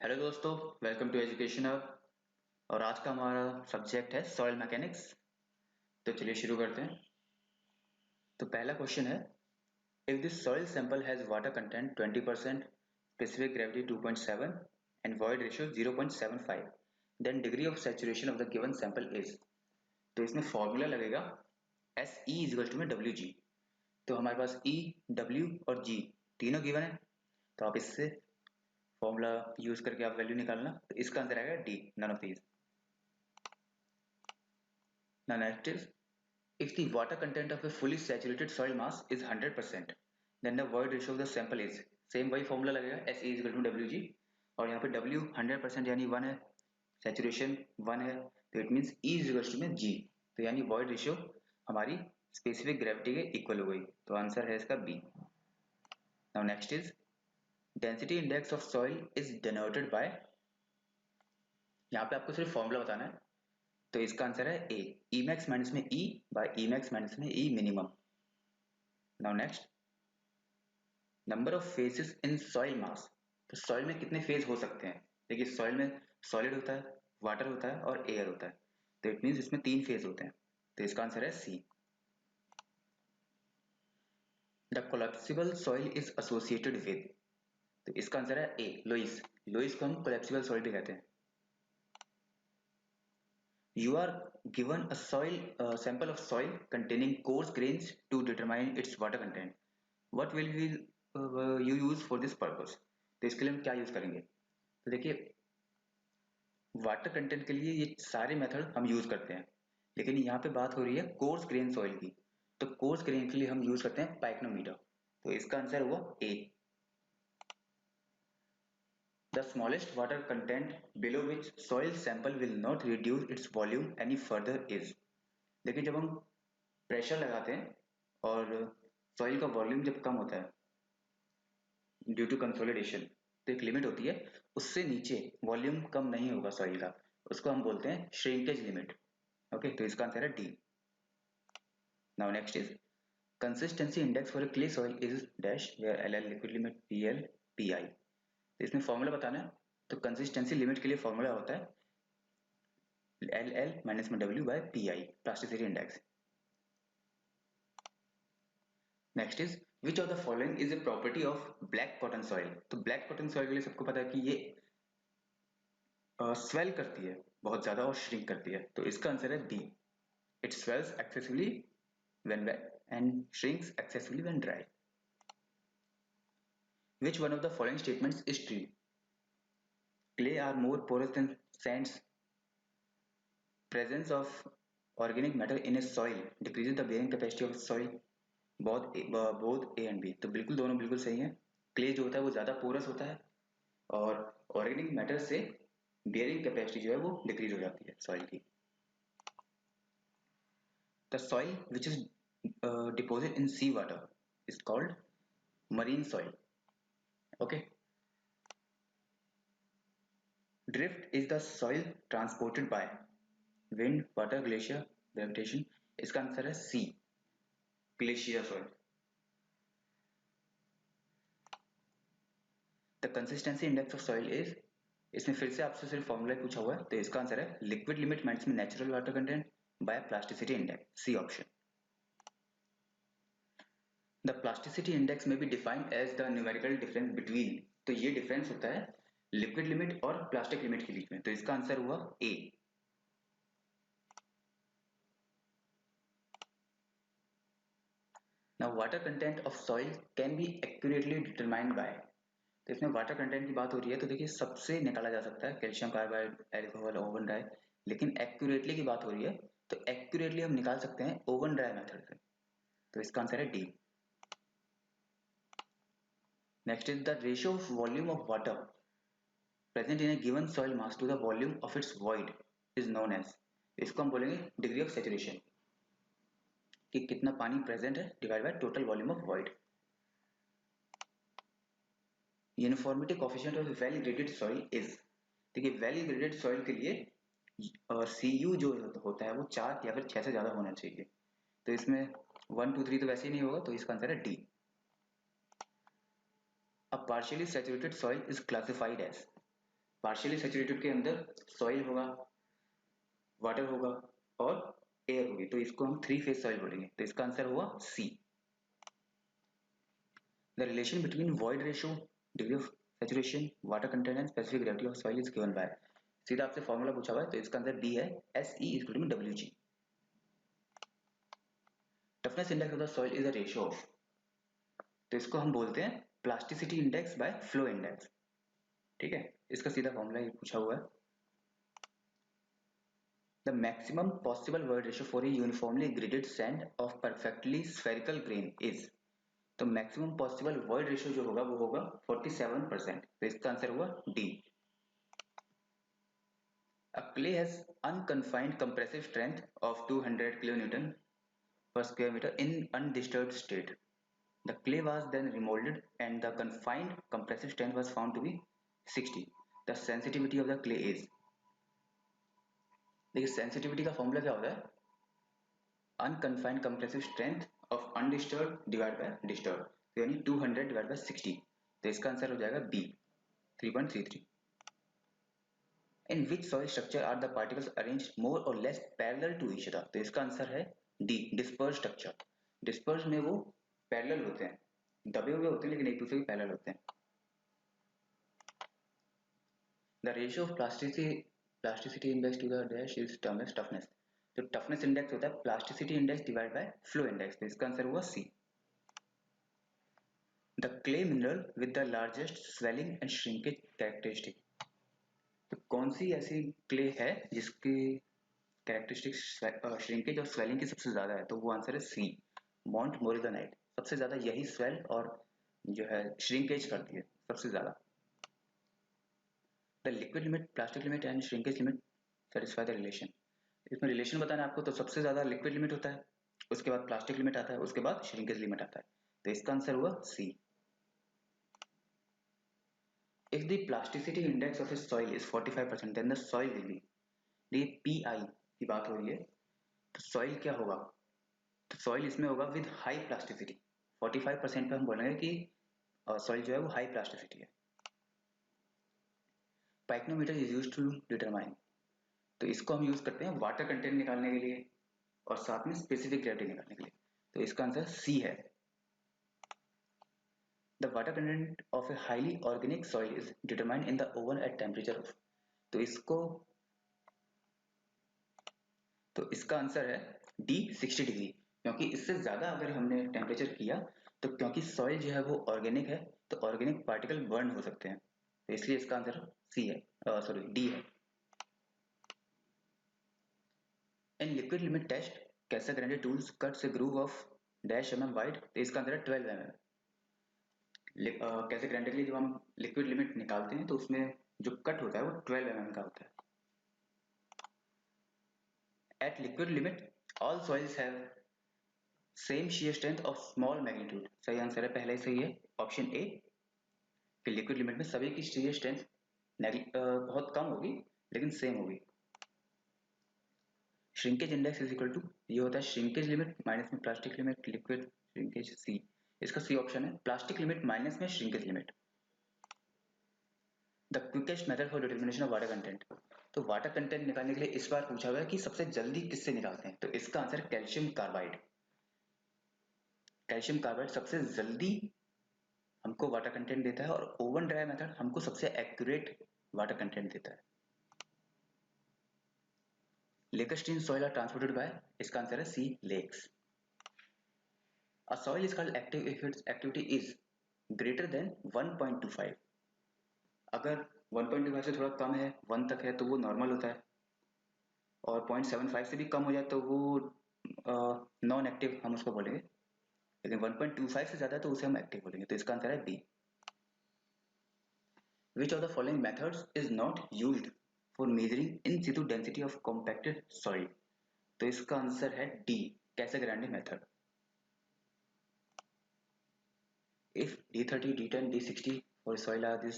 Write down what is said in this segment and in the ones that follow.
Hello दोस्तों, welcome to education hub. और आज का हमारा सब्जेक्ट है सॉइल मैकेनिक्स। तो चलिए शुरू करते हैं। तो पहला क्वेश्चन है, if this soil sample has water content 20%, specific gravity 2.7 and void ratio 0.75, then degree of saturation of the given sample is. तो इसमें फॉर्मूला लगेगा S E is equal to में डब्ल्यू जी। तो हमारे पास ई, डब्ल्यू और जी तीनों given है। तो आप इससे फॉर्मूला यूज करके आप वैल्यू निकालना। तो इसका आंसर आएगा D, none of these. Now next is, if the water content of a fully saturated soil mass is 100%, then the void ratio of the sample is, same वही formula लगेगा S E equal to W G. और यहाँ पे W 100% यानी 1 है, saturation 1 है, तो it means E is equal to में जी। तो यानी वॉइड रेशियो हमारी स्पेसिफिक ग्रेविटी के इक्वल हो गई। तो आंसर है इसका B. Now next is, density index of soil is denoted by. यहाँ पे आपको सिर्फ फॉर्मूला बताना है। तो इसका आंसर है ए, ई मैक्स माइनस में e by e max minus में e minimum. Now next, number of phases in soil mass. तो सॉइल में कितने फेज हो सकते हैं? देखिए, सॉइल में सॉलिड होता है, वाटर होता है और एयर होता है। तो इट मीन्स इसमें 3 फेज होते हैं। तो इसका आंसर है C. The collapsible soil is associated with. तो इसका आंसर है ए, लोइस। लोइस को हम कोलैप्सिबल सॉइल भी कहते हैं। You are given a sample of soil containing coarse grains to determine its water content. What will you use for this purpose? तो इसके लिए हम क्या यूज करेंगे? तो देखिए, वाटर कंटेंट के लिए ये सारे मेथड हम यूज करते हैं, लेकिन यहाँ पे बात हो रही है कोर्स ग्रेन सॉइल की। तो कोर्स ग्रेन के लिए हम यूज करते हैं पाइक्नोमीटर। तो इसका आंसर हुआ ए। The smallest water content below which soil sample will not reduce its volume any further is। देखिए, जब हम प्रेशर लगाते हैं और सॉइल का वॉल्यूम जब कम होता है ड्यू टू कंसोलिडेशन, तो एक लिमिट होती है, उससे नीचे वॉल्यूम कम नहीं होगा सॉइल का, उसको हम बोलते हैं श्रिंकेज लिमिट। ओके, तो इसका आंसर है D. Now next is, consistency index for a clay soil is dash, where L L liquid limit, P L P I. तो इसमें फॉर्मूला बताना है। तो कंसिस्टेंसी लिमिट के लिए फॉर्मूला होता है एल एल माइनस में W by P I, plasticity index. Next is, which of the following is a property of black cotton soil. तो ब्लैक कॉटन सॉइल के लिए सबको पता है कि ये स्वेल करती है बहुत ज्यादा और श्रिंक करती है। तो इसका आंसर है B, it swells excessively when wet and shrinks excessively when dry. Which one of the following statements is true? Clay are more porous than sands, presence of organic matter in a soil decreases the bearing capacity of soil, both A and B. तो बिल्कुल दोनों बिल्कुल सही है। Clay जो होता है वो ज्यादा पोरस होता है और ऑर्गेनिक मैटर से बेयरिंग कैपेसिटी जो है वो डिक्रीज हो जाती है सॉइल की। The soil which is deposit in sea water is called marine soil. Okay, drift is the soil transported by wind, water, glacier, gravitation. इसका आंसर है C, glacier soil. The consistency index of soil is, इसमें फिर से आपसे सिर्फ formula पूछा हुआ है। तो इसका आंसर है लिक्विड लिमिट माइनस में natural water content by plasticity index, C option. The plasticity index may be defined as the numerical difference between. तो ये डिफरेंस होता है लिक्विड लिमिट और प्लास्टिक लिमिट के बीच में। तो इसका आंसर हुआ A. Now water content of soil can be accurately determined by. तो इसमें वाटर कंटेंट की बात हो रही है, तो देखिए सबसे निकाला जा सकता है calcium carbide, alcohol, oven dry. लेकिन एक्यूरेटली की बात हो रही है, तो एक्यूरेटली हम निकाल सकते हैं ओवन ड्राई मेथड से। तो इसका आंसर है D. Next is, the ratio of volume of water present in a given soil mass to the volume of its void is known as. इसको हम बोलेंगे डिग्री ऑफ सैचुरेशन, कि कितना पानी प्रेजेंट है divide by total volume of void. Uniformity coefficient of well graded soil is. देखिए, well graded soil के लिए CU जो होता है वो 4 या फिर 6 से ज्यादा होना चाहिए। तो इसमें 1 2 3 तो वैसे ही नहीं होगा, तो इसका आंसर है D. A partially saturated soil is classified as. Partially saturated के अंदर सॉइल होगा, वाटर होगा और एयर होगी, तो इसको हम 3 फेज सॉइल बोलेंगे। तो इसका आंसर हुआ C. The relation between void ratio, degree of saturation, water content and specific gravity of soil is given by, सीधा आपसे फॉर्मूला पूछा हुआ है, तो इसका आंसर बी है, SE equal to WG। Toughness index of the soil is a ratio of, तो इसको हम बोलते हैं plasticity index by flow index. ठीक है, इसका सीधा फॉर्मूला ये पूछा हुआ है। The maximum possible word ratio for a uniformly graded sand of perfectly spherical grain is, तो मैक्सिमम पॉसिबल वर्ड रेशियो जो होगा वो होगा 47%, तो इसका आंसर हुआ D. A clay has unconfined compressive strength of 200 kilonewton per square meter in undisturbed state. The clay was then remolded and the confined compressive strength was found to be 60. The sensitivity of the clay is, देखिए sensitivity का formula क्या होता है, unconfined compressive strength of undisturbed divide by disturbed, तो यानी 200 divide by 60, तो इसका answer हो जाएगा B 3.33। In which soil structure are the particles arranged more or less parallel to each other, तो इसका आंसर है डी डिस्पर्स स्ट्रक्चर। डिस्पर्स में वो पैरेलल होते हैं, दबे हुए होते हैं लेकिन एक दूसरे के पैरेलल होते हैं। The ratio of plasticity index to the dash is term as toughness, तो टफनेस इंडेक्स होता है plasticity index divide by flow index, तो इसका आंसर हुआ C. The clay mineral with the largest swelling and shrinkage characteristic, तो कौन सी ऐसी clay है जिसकी कैरेक्टरिस्टिक्स श्रिंकेज और स्वेलिंग की सबसे ज्यादा है, तो वो आंसर है सी मॉन्ट मोरिगनाइट, सबसे ज्यादा यही स्वेल और जो है श्रिंकेज करती है सबसे ज्यादा। The liquid limit, plastic limit and shrinkage limit satisfy the relation, इसमें रिलेशन बताना है आपको, तो सबसे ज्यादा लिक्विड लिमिट होता है, उसके बाद प्लास्टिक लिमिट आता है, उसके बाद श्रिंकेज लिमिट आता है, तो इसका आंसर हुआ C. If the plasticity index of a soil is 45% then the soil will be, ये पीआई की बात हो रही है, तो सॉइल क्या होगा, तो सॉइल इसमें होगा विद हाई प्लास्टिसिटी, 45% पे हम बोलेंगे कि सॉइल जो है वो हाई प्लास्टिसिटी है। पाइक्नोमीटर इज यूज्ड टू डिटरमाइन, तो इसको हम यूज करते हैं वाटर कंटेंट निकालने के लिए और साथ में स्पेसिफिक ग्रेविटी निकालने के लिए, तो इसका आंसर सी है। The water content of a highly organic soil is determined in the oven at temperature of, तो इसका आंसर है डी 60 डिग्री, क्योंकि इससे ज्यादा अगर हमने टेम्परेचर किया तो क्योंकि सॉइल जो है वो ऑर्गेनिक है तो ऑर्गेनिक पार्टिकल बर्न हो सकते हैं, तो इसलिए इसका आंसर सी है, सॉरी डी है। इन लिक्विड लिमिट टेस्ट कैसा grinded tools cuts A groove of dash mm wide, तो इसका आंसर है 12 mm। कैसे ग्राइंडर के लिए जब हम लिक्विड लिमिट निकालते हैं तो उसमें जो कट होता है वो 12 mm का होता है। At liquid limit all soils have same shear strength of small magnitude, सही आंसर है पहले ही सही है ऑप्शन ए, कि लिक्विड लिमिट में सभी की shear स्ट्रेंथ बहुत कम होगी लेकिन सेम होगी। Shrinkage index is equal to, ये होता है श्रिंकेज लिमिट माइनस में plastic limit liquid shrinkage, C, इसका सी ऑप्शन है, प्लास्टिक लिमिट माइनस में shrinkage limit. The quickest method for determination of water content, तो वाटर कंटेंट निकालने के लिए इस बार पूछा हुआ है कि सबसे जल्दी किससे निकालते हैं, तो इसका आंसर है कैल्शियम कार्बाइड। कैल्शियम कार्बाइड सबसे जल्दी हमको वाटर कंटेंट देता है और ओवन ड्राई मेथड हमको सबसे एक्यूरेट वाटर कंटेंट देता है। Lacustrine soil are transported by, इसका आंसर है C lakes. A soil is called active if its activity is greater than 1.25, अगर 1.25 से थोड़ा कम है 1 तक है तो वो नॉर्मल होता है और 0.75 से भी कम हो जाए तो वो नॉन एक्टिव हम उसको बोलेंगे, लेकिन 1.25 से ज्यादा है तो उसे हम एक्टिव बोलेंगे, तो इसका आंसर है B. Which of the following methods is not used for measuring in situ density of compacted soil, तो इसका आंसर है D Casagrande method. If D30, D10, D60 for soil are this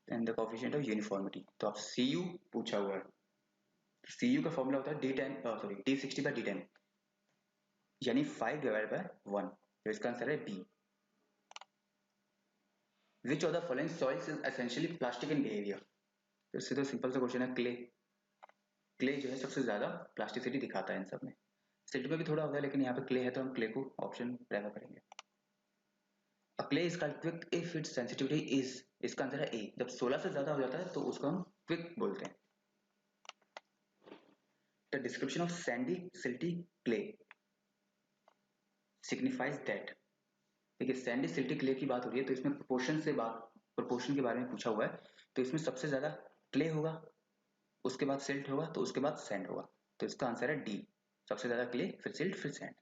then the coefficient of uniformity, तो आप Cu पूछा हुआ है, Cu का formula होता है D10 sorry D60 by D10 यानी 5 डिवाइड बाय 1, तो इसका आंसर है B. Which of the following soils is essentially plastic in behaviour. तो इससे तो सिंपल सा क्वेश्चन है, क्ले जो है सबसे ज्यादा प्लास्टिसिटी दिखाता है इन सब में। सिल्ट में भी थोड़ा होगा, लेकिन यहाँ पे क्ले है तो हम क्ले को ऑप्शन प्रेफर करेंगे। A clay is called quick if its sensitivity is, इसका आंसर है ए। जब 16 से ज्यादा हो जाता है तो उसको हम क्विक बोलते हैं। The description of Sandy silty clay signifies that. देखिए सैंडी सिल्टी क्ले की बात हो रही है तो इसमें प्रोपोर्शन के बारे में पूछा हुआ है। तो इसमें सबसे ज्यादा क्ले होगा, उसके बाद सिल्ट होगा, तो उसके बाद सैंड होगा। तो इसका आंसर है डी, सबसे ज्यादा क्ले, फिर सिल्ट, फिर sand.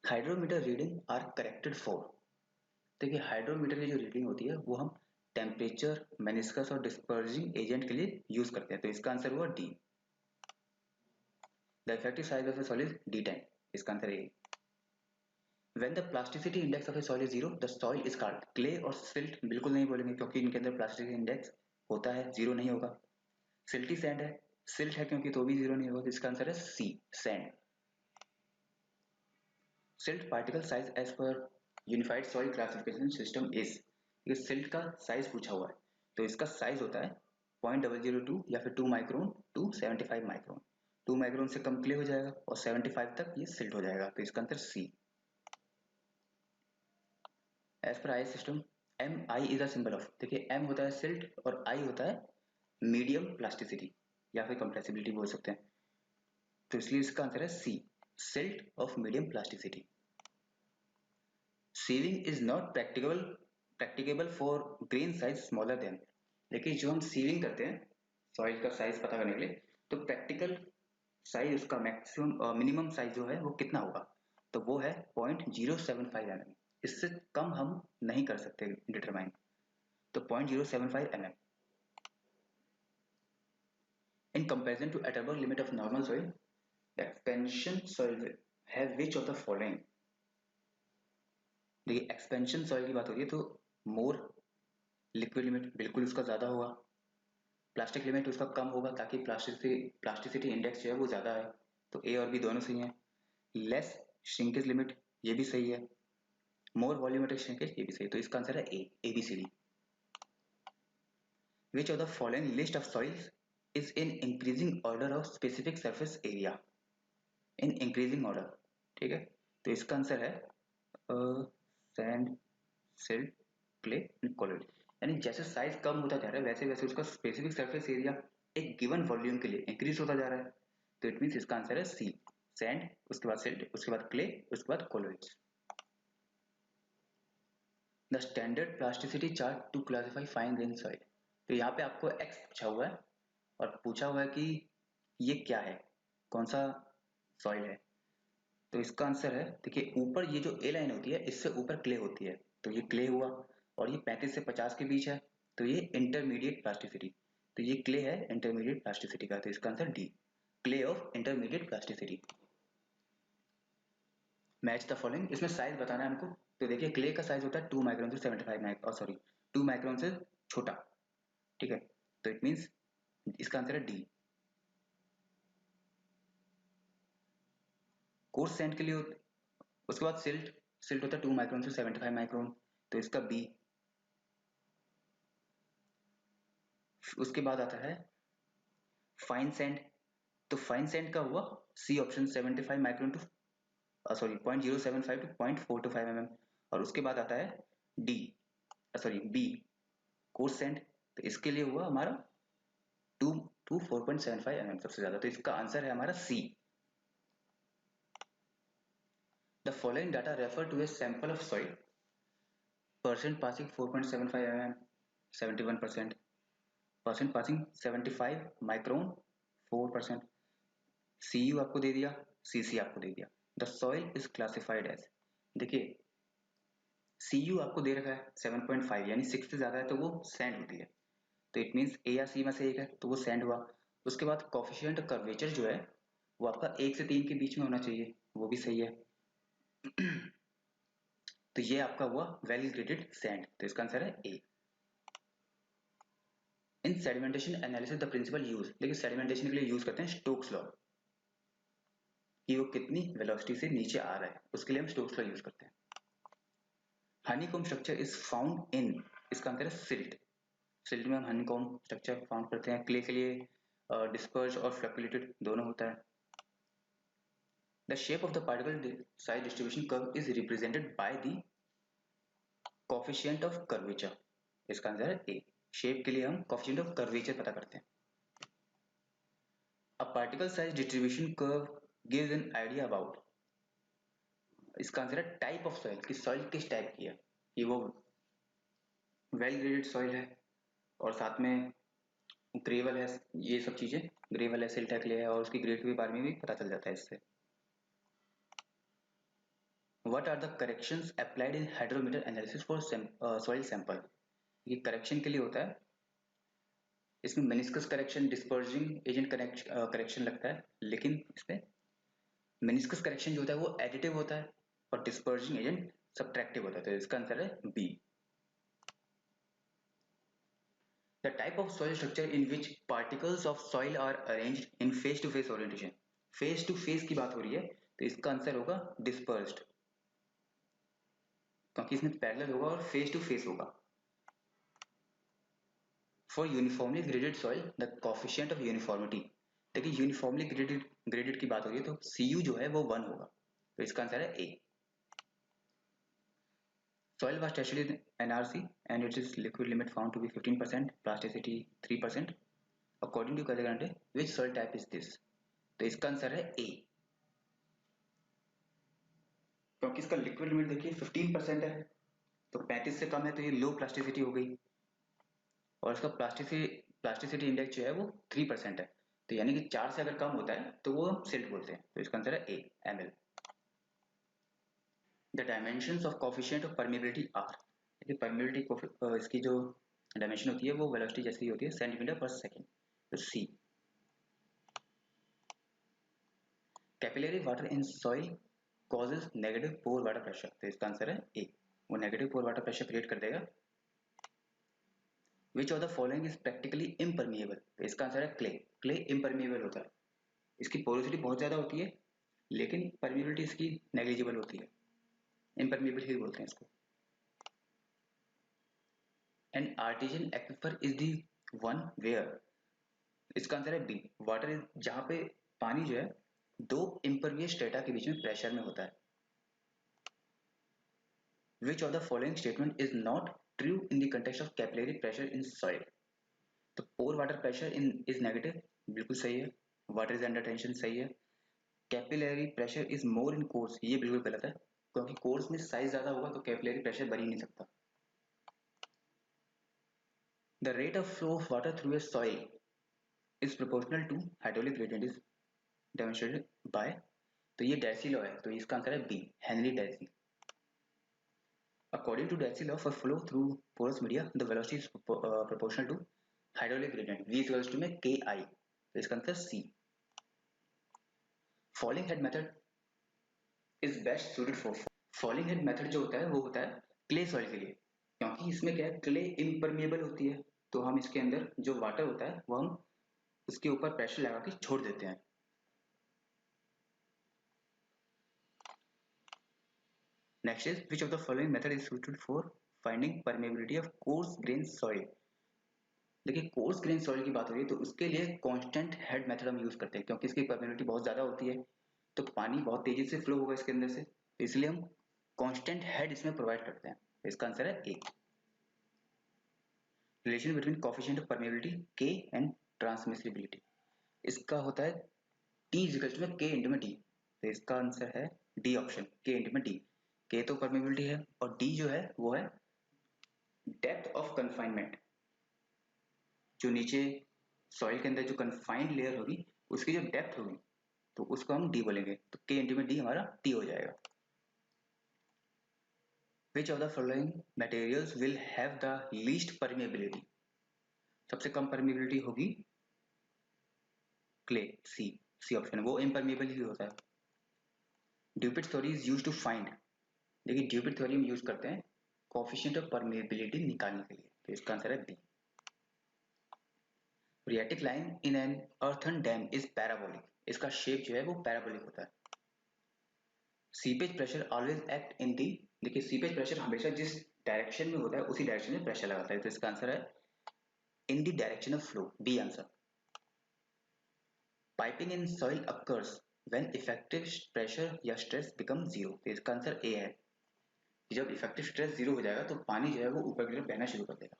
Hydrometer reading are corrected for. देखिए हाइड्रोमीटर की जो रीडिंग होती है वो हम टेम्परेचर, मेनिस्कस और डिस्पर्जिंग एजेंट के लिए यूज करते हैं। तो इसका आंसर हुआ D. The effective size of a soil is D10, इसका answer A. When the plasticity index of a soil is 0, the soil is called clay और silt बिल्कुल नहीं बोलेंगे क्योंकि इनके अंदर प्लास्टिसिटी इंडेक्स होता है, 0 नहीं होगा। सिल्टी सैंड है, सिल्ट है क्योंकि तो भी 0 नहीं होगा। इसका आंसर है C, sand. Silt particle size as per unified soil classification system is. ये सिल्ट का साइज पूछा हुआ है तो इसका साइज होता है 0.002 या फिर 2 माइक्रोन टू 75 माइक्रोन। 2 माइक्रोन से कम क्ले हो जाएगा और 75 तक ये सिल्ट हो जाएगा। तो इसका answer C. As per I system M I is a symbol of. देखिए एम होता है सिल्ट और आई होता है मीडियम प्लास्टिसिटी या फिर कंप्रेसिबिलिटी बोल सकते हैं। तो इसलिए इसका आंसर है C, silt of medium plasticity. Sieving is not practicable for grain size smaller than. लेकिन जो हम सीविंग करते हैं सॉइल का साइज पता करने के लिए, तो प्रैक्टिकल साइज उसका मैक्सिमम मिनिमम साइज जो है वो कितना होगा, तो वो है 0.075 mm। इससे कम हम नहीं कर सकते डिटरमाइन। तो 0.075 mm। In comparison to Atterberg limit of normal soil, expansion soil have which of the following. देखिए एक्सपेंशन सॉइल की बात हो रही है तो मोर, लिक्विड लिमिट बिल्कुल उसका ज्यादा होगा, प्लास्टिक लिमिट उसका कम होगा ताकि प्लास्टिसिटी इंडेक्स जो है वो ज्यादा है। तो ए और बी दोनों सही है। लेस श्रिंकेज लिमिट, ये भी सही है। मोर वॉल्यूमेट्रिक श्रिंकेज, ये भी सही। तो इसका आंसर है A B C D. Which of the following list of soils is in increasing order of specific surface area. In increasing order, ठीक है। तो इसका आंसर है sand, silt, clay and colloid. यानी जैसे साइज कम होता जा रहा है वैसे वैसे उसका स्पेसिफिक सरफेस एरिया एक गिवन वॉल्यूम के लिए इंक्रीज होता जा रहा है। तो इट मींस इसका आंसर है सी, सैंड, उसके बाद सिल्ट, उसके बाद क्ले, उसके बाद colloids. The standard plasticity chart to classify fine grain soil. तो यहाँ पे आपको एक्स पूछा हुआ है और पूछा हुआ है कि ये क्या है, कौन सा सॉइल है। तो इसका आंसर है, देखिए ऊपर ये जो ए लाइन होती है इससे ऊपर क्ले होती है, तो ये क्ले हुआ। और ये 35 से 50 के बीच है तो ये इंटरमीडिएट प्लास्टिसिटी। तो ये क्ले है इंटरमीडिएट प्लास्टिसिटी का। तो इसका answer D, clay of intermediate plasticity. Match the following, इसमें साइज बताना है हमको। तो देखिए क्ले का साइज होता है 2 माइक्रोन से 75 माइक्रोन, सॉरी 2 माइक्रोन से छोटा, ठीक है। तो इट मींस इसका आंसर है डी। कोर्स सैंड के लिए उसके बाद सिल्ट, सिल्ट होता है 2 माइक्रोन से 75 माइक्रोन, तो इसका बी। उसके बाद आता है फाइन सैंड, तो फाइन सैंड का हुआ C option 75 micron to sorry 0.075 to 0.425 mm। और उसके बाद आता है D, sorry B, coarse sand. तो इसके लिए हुआ हमारा 2 टू 4.75 mm सबसे ज्यादा। तो इसका आंसर है हमारा C. The following data refer to a sample of soil, percent passing 4.75 mm 71%, percent passing 75 micron 4%। CU आपको दे दिया, सीसी आपको दे दिया। The soil is classified as, देखिए सीयू आपको दे रखा है 7.5 यानी 6 से ज्यादा है तो वो सैंड होती है। तो इट मींस ए या सी में से एक है तो वो सैंड हुआ। उसके बाद कोफिशिएंट कर्वेचर जो है वो आपका 1 से 3 के बीच में होना चाहिए, वो भी सही है। तो ये आपका हुआ वेल ग्रेडेड सैंड। तो इसका आंसर है A. In sedimentation analysis the principle use, लेकिन सेडिमेंटेशन के लिए यूज करते हैं स्टोक्स लॉ, कि वो कितनी वेलोसिटी से नीचे आ रहा है उसके लिए हम स्टोक्स लॉ यूज करते हैं। Honeycomb structure is found in, इसका आंसर है सिल्ट। सिल्ट में हम हनीकॉम स्ट्रक्चर फाउंड करते हैं। क्ले के लिए डिस्पर्स और फ्लैकुलेटेड दोनों होता है। The shape of the particle size distribution curve is represented by the coefficient of curvature, इसका आंसर है ए। शेप के लिए हम कोफिशिएंट ऑफ कर्वेचर पता करते हैं। A particle size distribution curve gives an idea about, इसका आंसर है टाइप ऑफ सॉइल, कि सॉइल किस टाइप की है, कि वो वेल ग्रेडेड सॉइल है और साथ में ग्रेवल है, ये सब चीजें, ग्रेवल है, सिल्ट है, क्ले है, और उसकी ग्रेड के बारे में भी पता चल जाता है इससे। What are the corrections applied in hydrometer analysis for soil sample? ये करेक्शन के लिए होता है, इसमें मेनिस्कस करेक्शन, डिस्पर्जिंग एजेंट करेक्शन लगता है, लेकिन इसमें मेनिस्कस करेक्शन जो होता है वो एडिटिव होता है और डिस्पर्जिंग एजेंट सब्ट्रैक्टिव होता है, तो इसका आंसर है B. The type of soil structure in which particles of soil are arranged in face-to-face orientation. Face to face की बात हो रही है तो इसका आंसर होगा डिस्पर्स्ड, क्योंकि इसमें पैरेलल होगा और फेस टू फेस होगा। For uniformly graded soil the coefficient of uniformity, देखिए यूनिफॉर्मली ग्रेडेड की बात हो रही है तो Cu जो है वो 1 होगा, तो इसका आंसर है ए। Soil was tested in NRC and its liquid limit found to be 15%, plasticity 3%. According to Kazagante, which soil type is this? तो इसका आंसर है ए, क्योंकि इसका लिक्विड लिमिट देखिए 15% है, तो 35 से कम है तो ये लो प्लास्टिसिटी हो गई, और इसका प्लास्टिसिटी इंडेक्स जो है वो 3% है, तो यानी कि 4 से अगर कम होता है तो वो हम सिल्ट बोलते हैं, तो इसका आंसर है A, ml। The dimensions of coefficient of permeability are, देखिए परमेबिलिटी इसकी जो डायमेंशन होती है वो वेलोसिटी जैसी होती है, सेंटीमीटर पर सेकेंड, तो C. Capillary water in soil causes negative pore water pressure, तो इसका आंसर है ए, वो negative pore water pressure create कर देगा। Which of the following is practically impermeable, तो इसका आंसर है क्ले। क्ले इम्परमिएबल होता है, इसकी पोरोसिटी बहुत ज्यादा होती है लेकिन परमिएबिलिटी इसकी नेग्लिजिबल होती है, इम्परमिएबल ही बोलते हैं इसको। An artesian aquifer is the one where, इसका आंसर है बी, वाटर इज, जहां पे पानी जो है दो इम्परवियस स्ट्रेटा के बीच में प्रेशर में होता है। Which of the following statement is not true in the context of capillary pressure in soil, तो pore water pressure in is negative, बिल्कुल सही है। वाटर इज अंडर टेंशन, सही है। Capillary pressure is more in coarse, ये बिल्कुल गलत है, क्योंकि कोर्स में साइज ज्यादा होगा तो कैपिलरी प्रेशर बन ही नहीं सकता। The rate of flow of water through a soil is proportional to hydraulic gradient is demonstrated by, तो ये डेसी लॉ है, तो इसका आंसर है B, Henry Darcy. According to Darcy law for flow through porous media the velocity is proportional to hydraulic gradient, v equals to में K I, तो इसका answer C. Falling head method is best suited for, falling head method जो होता है वो होता है clay soil के लिए, क्योंकि इसमें क्या है, क्ले इम्परमिएबल होती है, तो हम इसके अंदर जो वाटर होता है वो हम उसके ऊपर प्रेशर लगा के छोड़ देते हैं। Next is which of the following method is suited for finding permeability of coarse grain soil, देखिए कोर्स ग्रेन सॉइल की बात हो रही है तो उसके लिए कांस्टेंट हेड मेथड हम यूज करते हैं, क्योंकि इसकी परमेबिलिटी बहुत ज्यादा होती है तो पानी बहुत तेजी से फ्लो होगा इसके अंदर से, तो इसलिए हम कांस्टेंट हेड इसमें प्रोवाइड करते हैं, इसका आंसर है A. Relation between coefficient of permeability K and transmissibility, इसका होता है टी इजिकल्स में के इंटू में डी, तो इसका आंसर है डी ऑप्शन, के इंटू में डी। के तो परमेबिलिटी है और डी जो है वो है डेप्थ ऑफ कन्फाइनमेंट, जो नीचे सॉइल के अंदर जो कन्फाइंड लेयर होगी उसकी जो डेप्थ होगी तो उसको हम डी बोलेंगे, तो के इंटू में डी हमारा टी हो जाएगा। Which of the following materials will have the least permeability, सबसे कम परमेबिलिटी होगी क्ले, सी, सी ऑप्शन, वो इम्परमेबल ही होता है। Dupuit theory is used to find, देखिए ड्यूपिट थ्योरी हम यूज करते हैं कोफिशिएंट ऑफ परमेबिलिटी निकालने के लिए, तो इसका आंसर है B. Phreatic line in an earthen dam is parabolic, इसका शेप जो है वो पैराबोलिक होता है। Seepage pressure always act in the देखिए सीपेज प्रेशर हमेशा जिस डायरेक्शन में होता है उसी डायरेक्शन में प्रेशर लगाता है, तो इसका आंसर है in the direction of flow, B answer. Piping in soil occurs when effective pressure या स्ट्रेस बिकम जीरो, तो इसका आंसर ए है। जब इफेक्टिव स्ट्रेस जीरो हो जाएगा तो पानी जो है वो ऊपर की तरफ बहना शुरू कर देगा।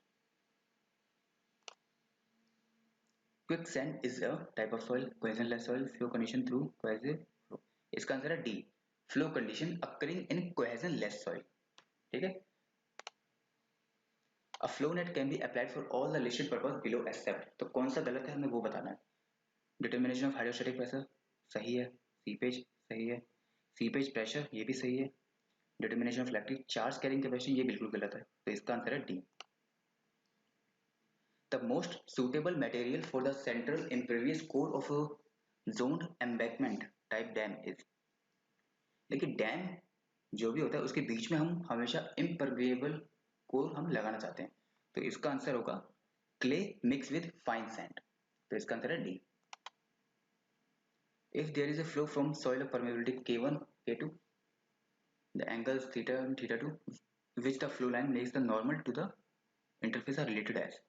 Quicksand is a type of soil, cohesionless soil, flow condition through cohesive flow, इसका आंसर है D, flow condition occurring in cohesionless soil. ठीक है। A flow net can be applied for all the listed purpose below except, तो कौन सा गलत है हमें वो बताना है। डिटर्मिनेशन ऑफ हाइड्रोस्टैटिक प्रेशर सही है, सीपेज सही है, सीपेज प्रेशर ये भी सही है, determination of electric charge carrying capacity ये बिल्कुल गलत है, तो इसका आंसर है D. The most suitable material for the central impervious core of a zoned embankment type dam is, देखिए डैम जो भी होता है उसके बीच में हम हमेशा इम्परविएबल कोर हम लगाना चाहते हैं, तो इसका आंसर होगा clay mix with fine sand, तो इसका आंसर है D. If there is a flow from soil of permeability k1 k2 the angles theta and theta 2 which the flow line makes the normal to the interface are related as,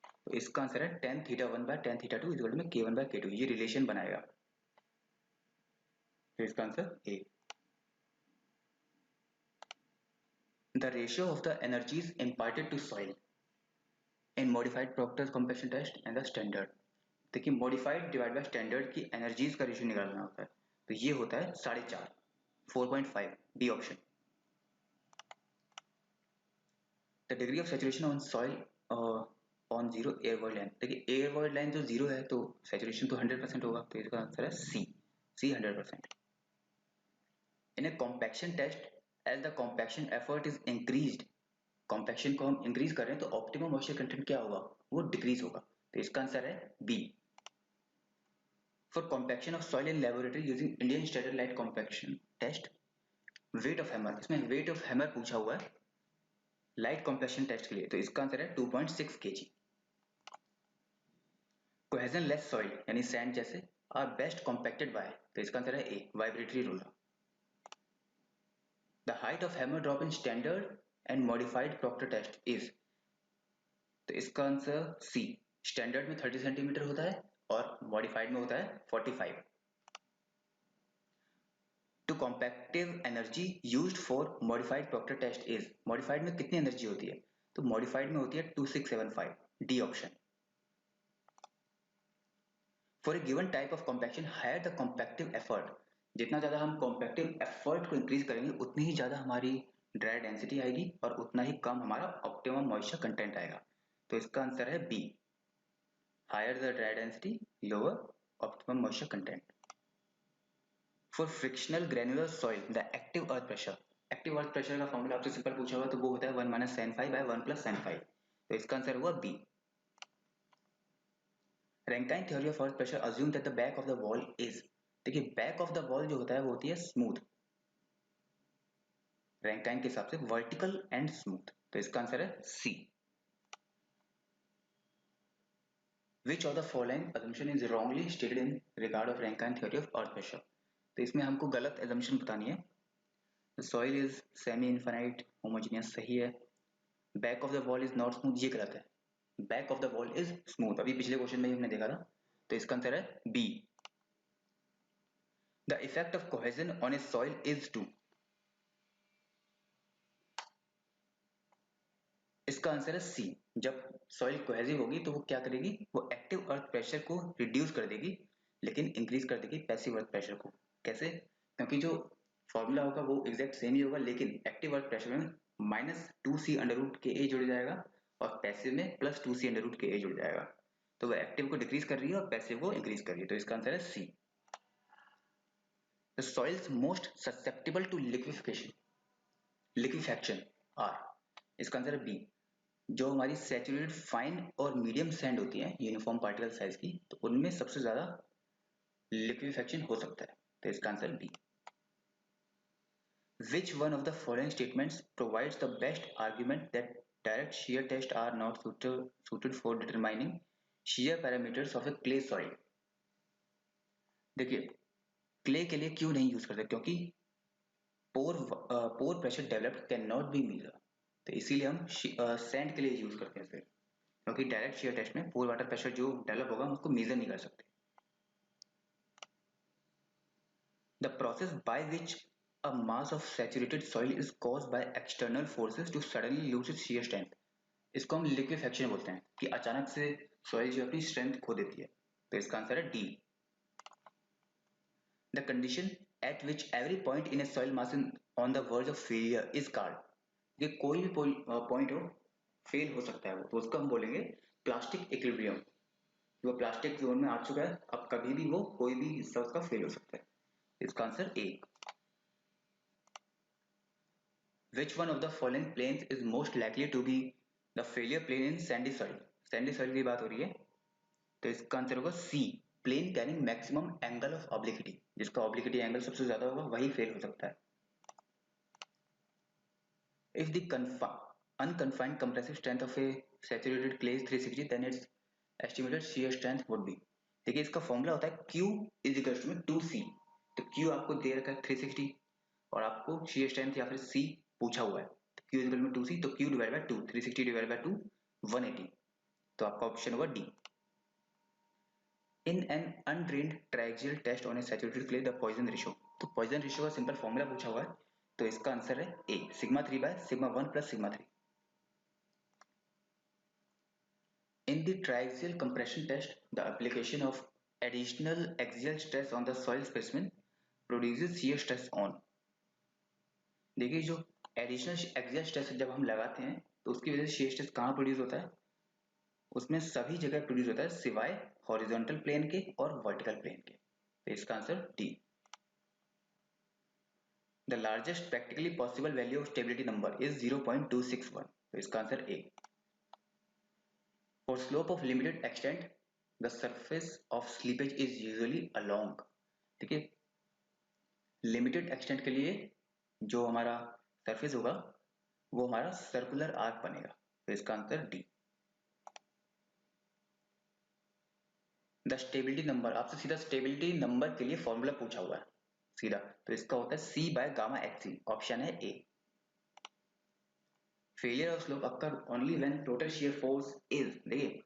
तो इसका answer है tan theta 1 by tan theta 2 equal to k1 by k2, ये relation बनाएगा, तो इसका answer A. The ratio of the energies imparted to soil in modified Proctor's compaction test and the standard, देखिए modified divide by standard की energies का ratio निकालना होता है, तो ये होता है 4.5, 4.5, D option. The degree of saturation on soil on zero air void line, देखिए एयर वॉइड लाइन जो जीरो है तो सैचुरेशन तो 100% होगा, तो इसका आंसर है C, C 100%। In a compaction test as the compaction effort is increased, compaction को हम इंक्रीज कर रहे हैं तो ऑप्टिमम मॉइस्चर कंटेंट क्या होगा, वो डिक्रीज होगा, तो इसका आंसर है B. For compaction of soil in laboratory using Indian standard light compaction test, weight of hammer, इसमें वेट ऑफ हैमर पूछा हुआ है लाइट कॉम्पैक्शन टेस्ट के लिए, तो इसका आंसर है 2.6 kg। कोहेजन लेस सॉइल यानी सैंड जैसे आर बेस्ट कॉम्पैक्टेड बाय, तो इसका आंसर है A, vibratory roller. The height of hammer drop in standard and modified Proctor test is, तो इसका आंसर सी, स्टैंडर्ड में 30 सेंटीमीटर होता है और मॉडिफाइड में होता है 45। To compactive energy used for modified Proctor test is, modified में कितनी एनर्जी होती है, तो मॉडिफाइड में होती है 2675, D option. For a given type of compaction higher the compactive effort, जितना ज्यादा हम कॉम्पैक्टिव एफर्ट को इंक्रीज करेंगे उतनी ही ज्यादा हमारी ड्राई डेंसिटी आएगी और उतना ही कम हमारा ऑप्टिमम मॉइस्चर कंटेंट आएगा, तो इसका आंसर है B, higher the dry density lower optimum moisture content. For frictional granular soil the active earth pressure, active earth pressure का फॉर्मूला आपसे सिंपल पूछा हुआ तो वो होता है 1 - sin phi by 1 + sin phi, तो इसका आंसर हुआ B. Rankine theory of earth pressure assume that the back of the wall is, देखिए बैक ऑफ द वॉल जो होता है वो होती है स्मूथ, रैंकाइन के हिसाब से वर्टिकल एंड स्मूथ, तो इसका आंसर है C. Which of the following assumption is wrongly stated in regard of Rankine theory of earth pressure, तो इसमें हमको गलत assumption बतानी है। The soil is semi infinite homogeneous सही है, back of the wall is not smooth ये गलत है, back of the wall is smooth, अभी पिछले क्वेश्चन में ही हमने देखा था, तो इसका आंसर है B. The effect of cohesion on a soil is to, इसका आंसर है सी, जब सॉइल कोहेसिव होगी तो वो क्या करेगी, वो एक्टिव अर्थ प्रेशर को रिड्यूस कर देगी लेकिन इंक्रीज कर देगी पैसिव अर्थ प्रेशर को। कैसे, क्योंकि जो फॉर्मूला होगा वो एग्जैक्ट सेम ही होगा लेकिन एक्टिव अर्थ प्रेशर में -2c√ka जुड़ जाएगा और पैसिव में +2c√ka जुड़ जाएगा, तो वो एक्टिव को डिक्रीज कर रही है और पैसिव को इंक्रीज कर रही है, तो इसका आंसर है C. The soils most susceptible to liquefaction are, इसका आंसर है बी, जो हमारी सैचुरेटेड फाइन और मीडियम सैंड होती है यूनिफॉर्म पार्टिकल साइज की, तो उनमें सबसे ज्यादा लिक्विफैक्शन हो सकता है, तो इसका answer B. Which one of the following statements provides the best argument that direct shear test are not suited for determining shear parameters of a clay soil, देखिए क्ले के लिए क्यों नहीं यूज करते, क्योंकि pore pressure developed can not be measure. तो इसीलिए हम सैंड के लिए यूज करते हैं फिर, क्योंकि डायरेक्ट शेयर टेस्ट में पोर वाटर प्रेशर जो डेवलप होगा हम उसको मेजर नहीं कर सकते। The process by which a mass of saturated soil is caused by external forces to suddenly lose its shear strength, इसको हम लिक्विफेक्शन बोलते हैं, कि अचानक से सॉइल जो अपनी स्ट्रेंथ खो देती है। तो इसका आंसर है D. The condition at which every point in A soil mass on the verge of failure is called, ये कोई भी पॉइंट हो फेल हो सकता है वो, तो उसको हम बोलेंगे प्लास्टिक इक्विलिब्रियम। वो प्लास्टिक जोन में आ चुका है, अब कभी भी वो कोई भी हिस्सा उसका फेल हो सकता है। इसका answer A. Which one of the following planes is most likely to be the failure plane in sandy soil? Sandy soil की बात हो रही है, तो इसका आंसर होगा C, plane carrying maximum angle of obliquity, जिसका ऑब्लिक्विटी एंगल सबसे ज्यादा होगा वही फेल हो सकता है। If the unconfined compressive strength of a saturated clay is 360, then its estimated shear strength would be, देखिए इसका फॉर्मूला होता है Q is equals to 2C, तो Q आपको दे रखा है 360 और आपको shear strength या फिर C पूछा हुआ है, तो Q is equal to 2C, तो Q divide by 2, 360 divide by 2 180, तो आपका ऑप्शन होगा D. In an undrained triaxial test on a saturated clay, the Poisson ratio, तो Poisson ratio का सिंपल फॉर्मूला पूछा हुआ है, तो इसका आंसर है A, sigma 3 by sigma 1 plus sigma 3। In the triaxial compression test, the application of additional axial stress on the soil specimen produces shear stress on, देखिए जो एडिशनल एक्सियल स्ट्रेस जब हम लगाते हैं तो उसकी वजह से shear stress कहाँ प्रोड्यूस होता है, उसमें सभी जगह प्रोड्यूस होता है सिवाय हॉरिजॉन्टल प्लेन के और वर्टिकल प्लेन के, तो इसका answer D. The largest practically possible value of stability number is 0.261, तो इसका answer A. For slope of limited extent the surface of slippage is usually along, देखिए लिमिटेड एक्सटेंट के लिए जो हमारा सरफेस होगा वो हमारा सर्कुलर आर्क बनेगा, तो इसका answer D. The stability number, आपसे सीधा स्टेबिलिटी नंबर के लिए फॉर्मूला पूछा हुआ है सीधा, तो इसका होता है सी बाय गामा एक्सी, ऑप्शन है A. Failure of slope occur only when total shear force is, देखिए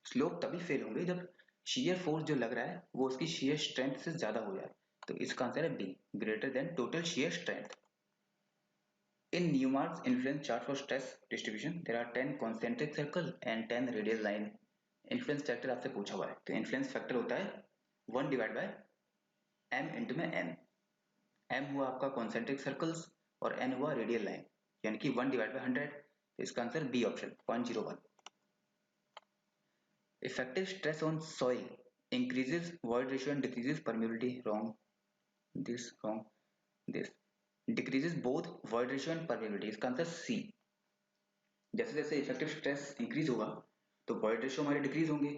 स्लोप तभी फेल होंगे जब शियर फोर्स जो लग रहा है वो उसकी शियर स्ट्रेंथ से ज्यादा हो जाए, तो इसका आंसर है B, greater than total shear strength. In Newmark's influence chart for stress distribution, there are 10 concentric circle and 10 radial line. Influence factor आपसे पूछा हुआ है, तो influence factor होता है 1 डिवाइड बाय m इंटू में n, m हुआ आपका concentric circles और n हुआ radial line, यानी कि 1 डिवाइड बाय 100, तो इसका answer B option 0.01। Effective stress on soil increases void ratio and decreases permeability, wrong, this, wrong, this, decreases both void ratio and permeability, इसका answer सी। जैसे जैसे effective stress increase होगा तो void ratio हमारे decrease होंगे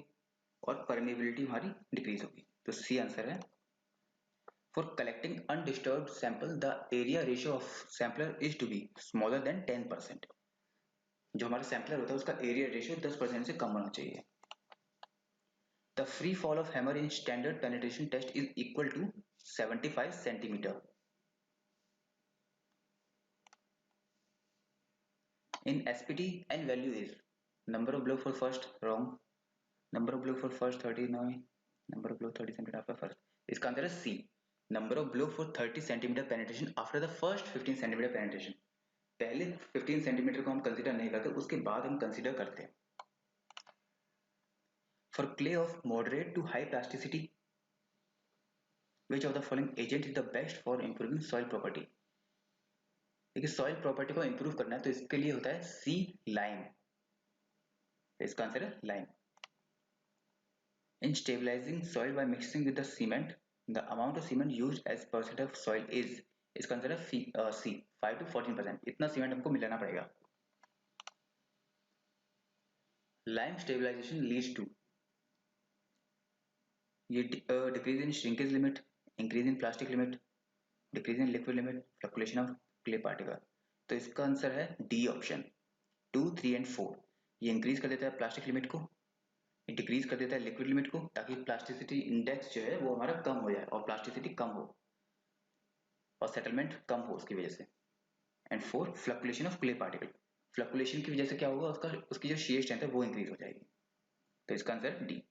और परमेबिलिटी हमारी decrease होगी, तो सी आंसर है। For collecting undisturbed sample the area ratio of sampler is to be smaller than 10%, जो हमारा सैंपलर होता है उसका एरिया रेशियो 10% से कम होना चाहिए। The free fall of hammer in standard penetration test is equal to 75 centimetre. In SPT, n value is number of blow for first, wrong, number of blow for first 39, number of blow 30 cm after first, इसका answer है C, number of blow for 30 cm penetration after the first 15 cm penetration, पहले 15 cm को हम consider नहीं करते, उसके बाद हम कंसीडर करते हैं। For clay of moderate to high plasticity, which of the following agent is the best for improving soil property, देखिए सॉइल प्रॉपर्टी को इंप्रूव करना है तो इसके लिए होता है सी, लाइम, इसका आंसर है lime. In stabilizing soil by mixing with the cement, the amount of cement used as percent of soil is, इसका आंसर है सी, 5 to 14%, इतना सीमेंट हमको मिलाना पड़ेगा। Lime stabilization leads to, ये decrease in shrinkage limit, increase in plastic limit, decrease in liquid limit, flocculation of clay particle, तो इसका answer है डी ऑप्शन 2, 3 एंड 4, ये इंक्रीज कर देता है प्लास्टिक लिमिट को, डिक्रीज कर देता है लिक्विड लिमिट को, ताकि प्लास्टिसिटी इंडेक्स जो है वो हमारा कम हो जाए और प्लास्टिसिटी कम हो। और सेटलमेंट कम हो उसकी वजह से। And 4 fluctuation of clay particle, fluctuation की वजह से क्या होगा, उसकी जो shear स्ट्रेंथ है वो इंक्रीज हो जाएगी। तो इसका answer D.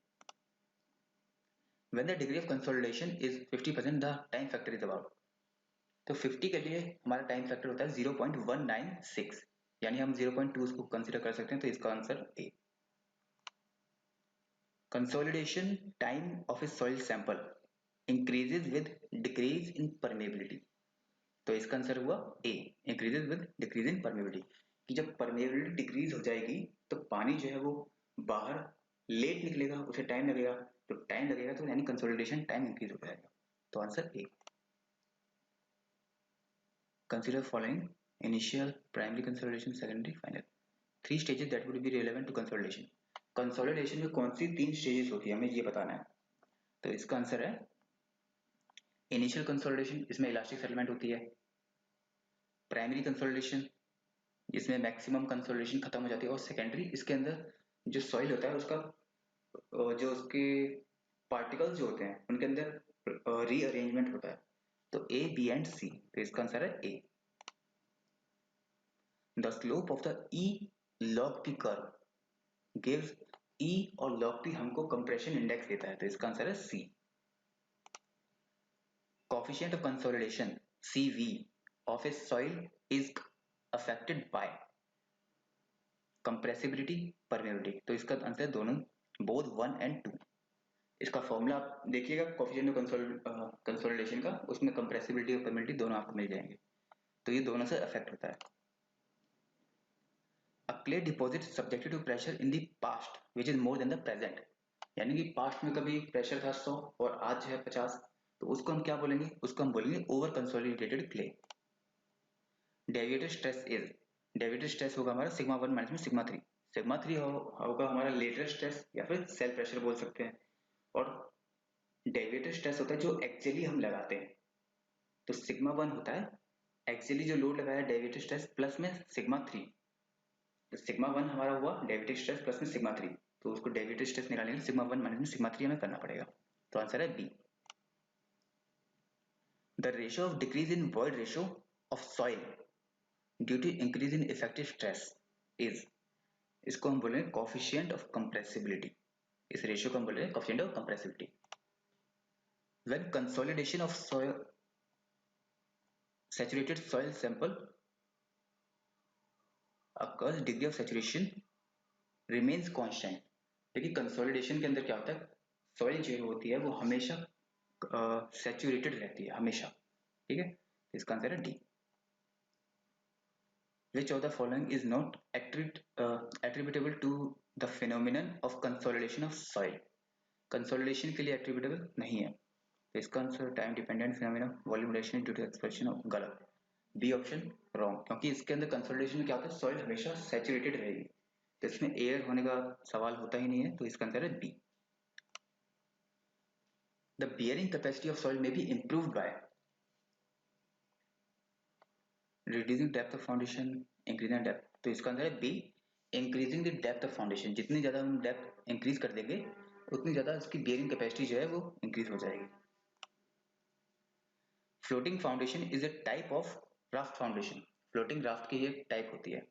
When the degree of consolidation is 50%, the time factor is about, तो 50 के लिए हमारा टाइम फैक्टर होता है 0.196, यानी हम 0.2 उसको कंसीडर कर सकते हैं। तो इसका answer A. Consolidation time of a soil sample increases with decrease in permeability, तो इसका आंसर हुआ A, increases with decrease in permeability, कि जब परमेबिलिटी डिक्रीज हो जाएगी तो पानी जो है वो बाहर लेट निकलेगा, उसे टाइम लगेगा, तो टाइम लगेगा तो यानी कंसोलिडेशन टाइम इंक्रीज हो जाएगा। तो answer A. Consider following: initial, primary consolidation, secondary, final. 3 stages that would be relevant to consolidation. Consolidation में कौन सी 3 stages होती है हमें ये बताना है। तो इसका आंसर है इनिशियल कंसोलिडेशन, इसमें इलास्टिक सेटलमेंट होती है। प्राइमरी कंसोलिडेशन, इसमें मैक्सिमम कंसोलिडेशन खत्म हो जाती है। और सेकेंडरी, इसके अंदर जो सॉइल होता है उसका जो उसके पार्टिकल्स जो होते हैं उनके अंदर रीअरेंजमेंट होता है। तो ए, बी एंड सी, तो इसका आंसर है ए। The slope of the E log P curve gives E और log P हमको compression index देता है, तो इसका आंसर है C। Coefficient of consolidation CV of a soil is affected by compressibility, permeability, तो इसका आंसर दोनों both 1 and 2। इसका फॉर्मूला आप देखिएगा कोफिशिएंट ऑफ कंसोलिडेशन का, उसमें कंप्रेसिबिलिटी और परमेबिलिटी दोनों आपको मिल जाएंगे, तो ये दोनों से अफेक्ट होता है। A clay deposit subjected to pressure in the past which is more than the present, यानी कि पास्ट में कभी प्रेशर था 100 और आज है 50, तो उसको हम क्या बोलेंगे, उसको हम बोलेंगे over consolidated clay. Deviated stress is, deviated stress होगा हमारा सिग्मा 1 माइनस में सिग्मा 3, सिग्मा 3 होगा हमारा लेटरल स्ट्रेस या फिर सेल प्रेशर बोल सकते हैं। और डेविएटेड स्ट्रेस होता है जो एक्चुअली हम लगाते हैं, तो सिग्मा 1 होता है एक्चुअली जो लोड लगाया डेविएटेड स्ट्रेस प्लस में सिग्मा 3, तो सिग्मा 1 हमारा हुआ डेविएटेड स्ट्रेस प्लस में सिग्मा 3, तो उसको डेविएटेड स्ट्रेस निकालने के लिए सिग्मा 1 माइनस में सिग्मा 3 हमें करना पड़ेगा, तो आंसर है B. The ratio of decrease in void ratio of soil due to increase in effective stress is, इसको हम बोलेंगे कोफिशिएंट ऑफ कंप्रेसिबिलिटी, इस रेशियो को हम बोलेंगे coefficient of compressibility. When consolidation of soil saturated soil sample occurs, degree of saturation remains constant, देखिए consolidation के अंदर क्या होता है, सॉइल जो होती है वो हमेशा सैचुरेटेड रहती है हमेशा, ठीक है, इसका आंसर है D. Which of the following is not attributable to the phenomenon of consolidation of soil, consolidation के लिए एट्रीब्यूटेबल नहीं है, तो इसका answer time dependent phenomena, volume reduction due to expression of, गलत, बी ऑप्शन रॉन्ग, क्योंकि इसके अंदर कंसोलिडेशन में क्या होता है, सॉइल हमेशा सैचुरेटेड रहेगी, तो इसमें एयर होने का सवाल होता ही नहीं है, तो इसका आंसर है B. The bearing capacity of soil may be improved by reducing depth of foundation, increasing depth, तो इसका आंसर है B, increasing the depth of foundation, जितनी ज्यादा हम डेप्थ इंक्रीज कर देंगे उतनी ज्यादा उसकी बियरिंग कैपेसिटी जो है वो इंक्रीज हो जाएगी। Floating foundation is a type of raft foundation, floating raft की एक टाइप होती है।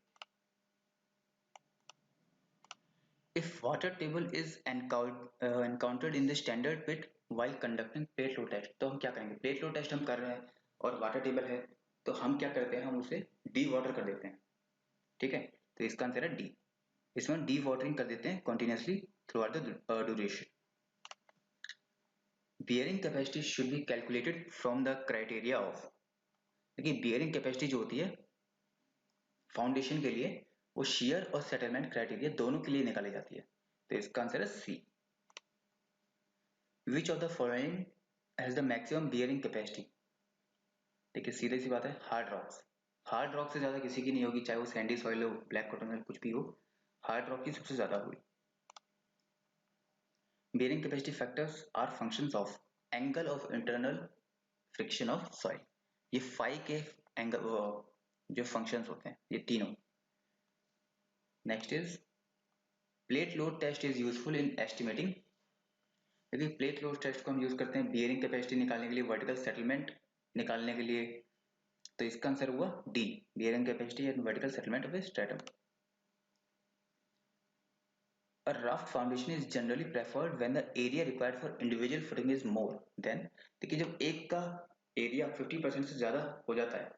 If water table is encountered in the standard pit while conducting plate load test, तो हम क्या करेंगे, प्लेट लोड टेस्ट हम कर रहे हैं और वाटर टेबल है, तो हम क्या करते हैं, हम उसे डी वाटर कर देते हैं, ठीक है, तो इसका आंसर है डी, इसमें डी वाटरिंग कर देते हैं continuously through out the duration. Bearing capacity should be calculated from the criteria of, देखिए बियरिंग कैपेसिटी जो होती है फाउंडेशन के लिए वो शियर और सेटलमेंट क्राइटेरिया दोनों के लिए निकाली जाती है, तो इसका आंसर है C. Which of the following has the maximum bearing capacity, देखिए सीधी सी बात है, हार्ड रॉक्स, हार्ड रॉक से ज्यादा किसी की नहीं होगी, चाहे वो सैंडी सॉइल हो, ब्लैक कॉटन कुछ भी हो, हार्ड रॉक की सबसे ज्यादा होगी। Bearing capacity factors are functions of angle of internal friction of soil, ये फाई के एंगल जो फंक्शंस होते हैं ये तीनों। Next is plate load test is useful in estimating, देखिए प्लेट लोड टेस्ट को हम यूज करते हैं बियरिंग कैपेसिटी निकालने के लिए, वर्टिकल सेटलमेंट निकालने के लिए, तो इसका आंसर हुआ D, bearing capacity and vertical settlement of a stratum. A raft foundation is generally preferred when the area required for individual footing is more than, देखिए जब एक का एरिया 50% से ज्यादा हो जाता है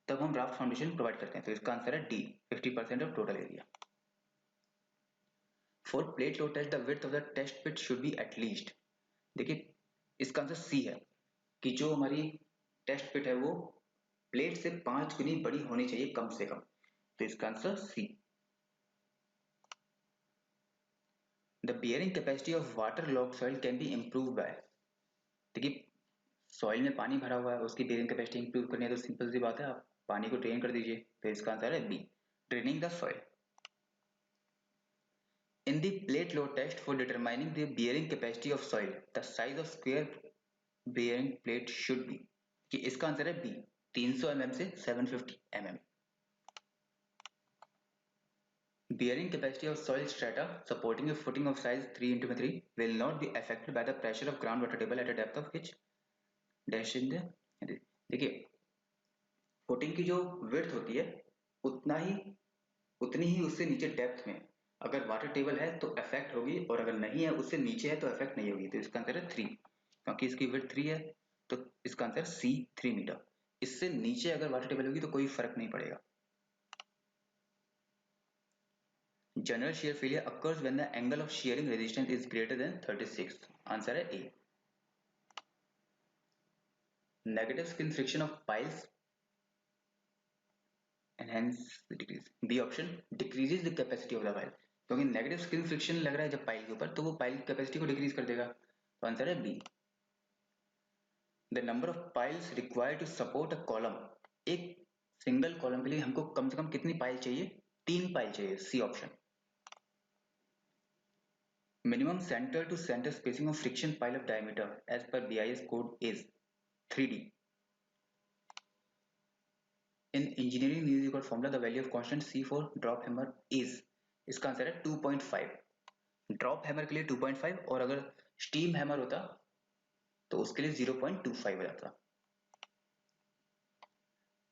तब हम राफ्ट फाउंडेशन प्रोवाइड करते हैं, तो इसका आंसर है D, 50% of total area. For plate load test the width of the test pit should be at least, देखिए इसका आंसर सी है कि जो हमारी टेस्ट पिट है वो प्लेट से 5 गुनी बड़ी होनी चाहिए कम से कम, तो इसका answer C. The bearing capacity of water log soil can be improve by, देखिए सॉइल में पानी भरा हुआ है उसकी बियरिंग कैपेसिटी इंप्रूव करनी है तो सिंपल सी बात है आप पानी को ड्रेन कर दीजिए, तो इसका आंसर है B, draining the soil. In the plate load test for determining the bearing capacity of soil, the size of square bearing plate should be, कि इसका आंसर है बी, 300 mm से 750 mm. Bearing capacity of soil strata supporting a footing of size 3x3 will not be affected by the pressure of groundwater table at a depth of which dash in the, देखिए footing की जो width होती है उतनी ही उससे नीचे depth में अगर वाटर टेबल है तो इफेक्ट होगी, और अगर नहीं है उससे नीचे है तो इफेक्ट नहीं होगी, तो इसका आंसर है 3, क्योंकि इसकी विड्थ 3 है तो इसका आंसर सी, 3 मीटर. इससे नीचे अगर वाटर टेबल होगी तो कोई फर्क नहीं पड़ेगा. General shear failure occurs when the angle of shearing resistance is greater than 36, answer है A. Negative skin friction of piles and hence decrease. B option decreases the capacity of the pile, क्योंकि negative skin friction लग रहा है जब pile के ऊपर तो वो पाइल की कैपेसिटी को डिक्रीज कर देगा, तो आंसर है B. The number of piles required to support a column, एक सिंगल कॉलम के लिए हमको कम से कम कितनी पाइल चाहिए, 3 पाइल चाहिए, C option. Minimum centre to centre spacing of friction pile of diameter as per BIS code is 3D. In engineering news you got formula the value of constant C for drop hammer is, इसका answer है 2.5. Drop hammer के लिए 2.5 और अगर steam hammer होता तो उसके लिए 0.25 हो जाता.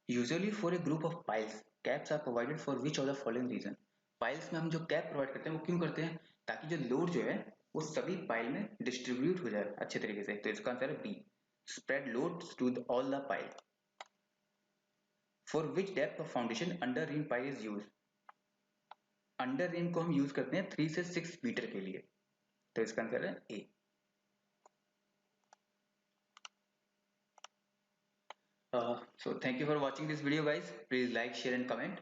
Usually for a group of piles caps are provided for which of the following reason, piles में हम जो कैप प्रोवाइड करते हैं वो क्यों करते हैं, ताकि जो लोड जो है वो सभी पाइल में डिस्ट्रीब्यूट हो जाए अच्छे तरीके से, तो इसका आंसर है B, spread load to all the pile. For which depth of foundation under ream pile is use, under ream को हम यूज करते हैं 3 से 6 मीटर के लिए, तो इसका आंसर है ए. So thank you for watching this video guys. Please like, share and comment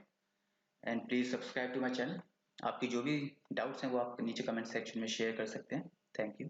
and please subscribe to my channel. आपकी जो भी डाउट्स हैं वो आप नीचे कमेंट सेक्शन में शेयर कर सकते हैं. Thank you.